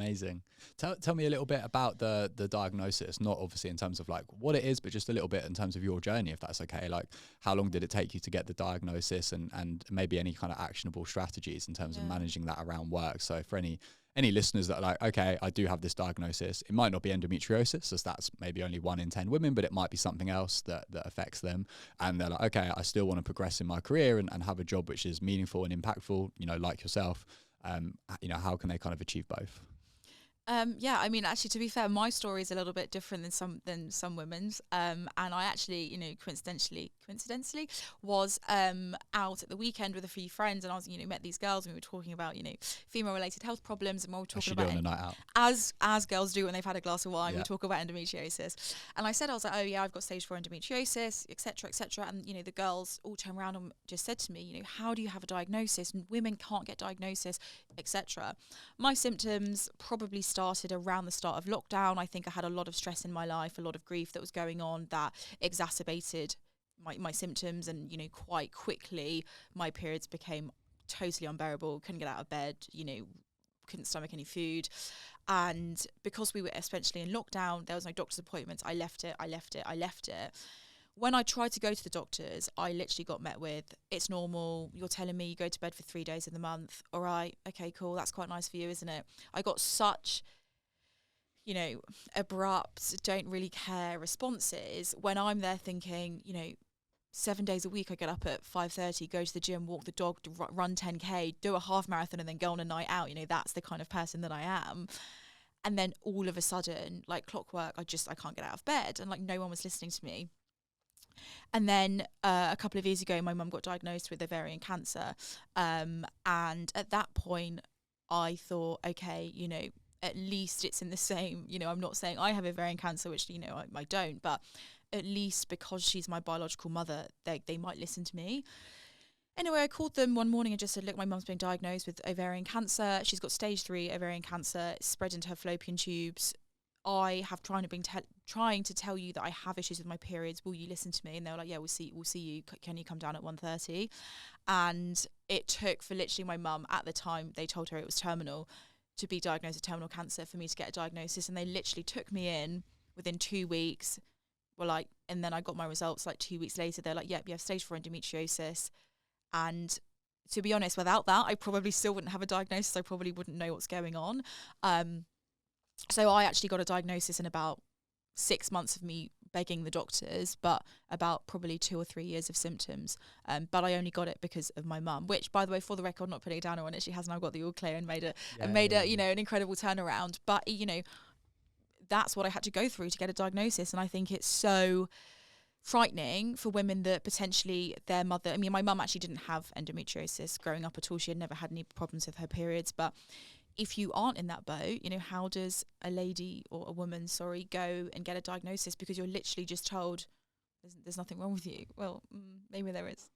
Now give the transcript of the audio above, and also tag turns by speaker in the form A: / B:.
A: Amazing. Tell me a little bit about the diagnosis, not obviously in terms of like what it is, but just a little bit in terms of your journey, if that's okay. Like, how long did it take you to get the diagnosis, and maybe any kind of actionable strategies in terms of managing that around work? So for any listeners that are like, okay, I do have this diagnosis, it might not be endometriosis, as that's maybe only 1 in 10 women, but it might be something else that affects them. And they're like, okay, I still want to progress in my career and have a job which is meaningful and impactful, you know, like yourself. You know, how can they kind of achieve both?
B: Yeah, I mean, actually, to be fair, my story is a little bit different than some women's. And I actually, you know, coincidentally, was out at the weekend with a few friends, and I was, you know, met these girls, and we were talking about, you know, female-related health problems, and we were talking about
A: on a night out,
B: as girls do when they've had a glass of wine. We talk about endometriosis, and I was like, oh yeah, I've got stage 4 endometriosis, etc., etc. And you know, the girls all turned around and just said to me, you know, how do you have a diagnosis? And women can't get diagnosis, etc. My symptoms probably started around the start of lockdown. I think I had a lot of stress in my life, a lot of grief that was going on that exacerbated my symptoms, and you know, quite quickly my periods became totally unbearable. Couldn't get out of bed, you know, couldn't stomach any food. And because we were essentially in lockdown, there was no doctor's appointments. I left it. When I tried to go to the doctors, I literally got met with, it's normal, you're telling me you go to bed for 3 days of the month. All right, okay, cool, that's quite nice for you, isn't it? I got such, you know, abrupt, don't really care responses when I'm there thinking, you know, 7 days a week I get up at 5:30, go to the gym, walk the dog, run 10k, do a half marathon, and then go on a night out. You know, that's the kind of person that I am. And then all of a sudden, like clockwork, I can't get out of bed, and like no one was listening to me. And then a couple of years ago, my mum got diagnosed with ovarian cancer. And at that point, I thought, okay, you know, at least it's in the same, you know, I'm not saying I have ovarian cancer, which, you know, I don't, but at least because she's my biological mother, they might listen to me. Anyway, I called them one morning and just said, look, my mum's been diagnosed with ovarian cancer. She's got stage 3 ovarian cancer. It's spread into her fallopian tubes. I have trying to tell you that I have issues with my periods. Will you listen to me? And they were like, yeah, we'll see you. Can you come down at 1:30? And it took for literally my mum, at the time, they told her it was terminal, to be diagnosed with terminal cancer for me to get a diagnosis. And they literally took me in within 2 weeks. And then I got my results like 2 weeks later. They're like, yep, you have stage 4 endometriosis. And to be honest, without that, I probably still wouldn't have a diagnosis. I probably wouldn't know what's going on. So I actually got a diagnosis in about 6 months of me begging the doctors, but about probably 2 or 3 years of symptoms. But I only got it because of my mum, which, by the way, for the record, not putting it down on it, she has now got the all clear and made a you know, an incredible turnaround. But you know, that's what I had to go through to get a diagnosis, and I think it's so frightening for women that potentially their mother, I mean, my mum actually didn't have endometriosis growing up at all. She had never had any problems with her periods. But if you aren't in that boat, you know, how does a lady or a woman, go and get a diagnosis because you're literally just told there's nothing wrong with you? Well, maybe there is.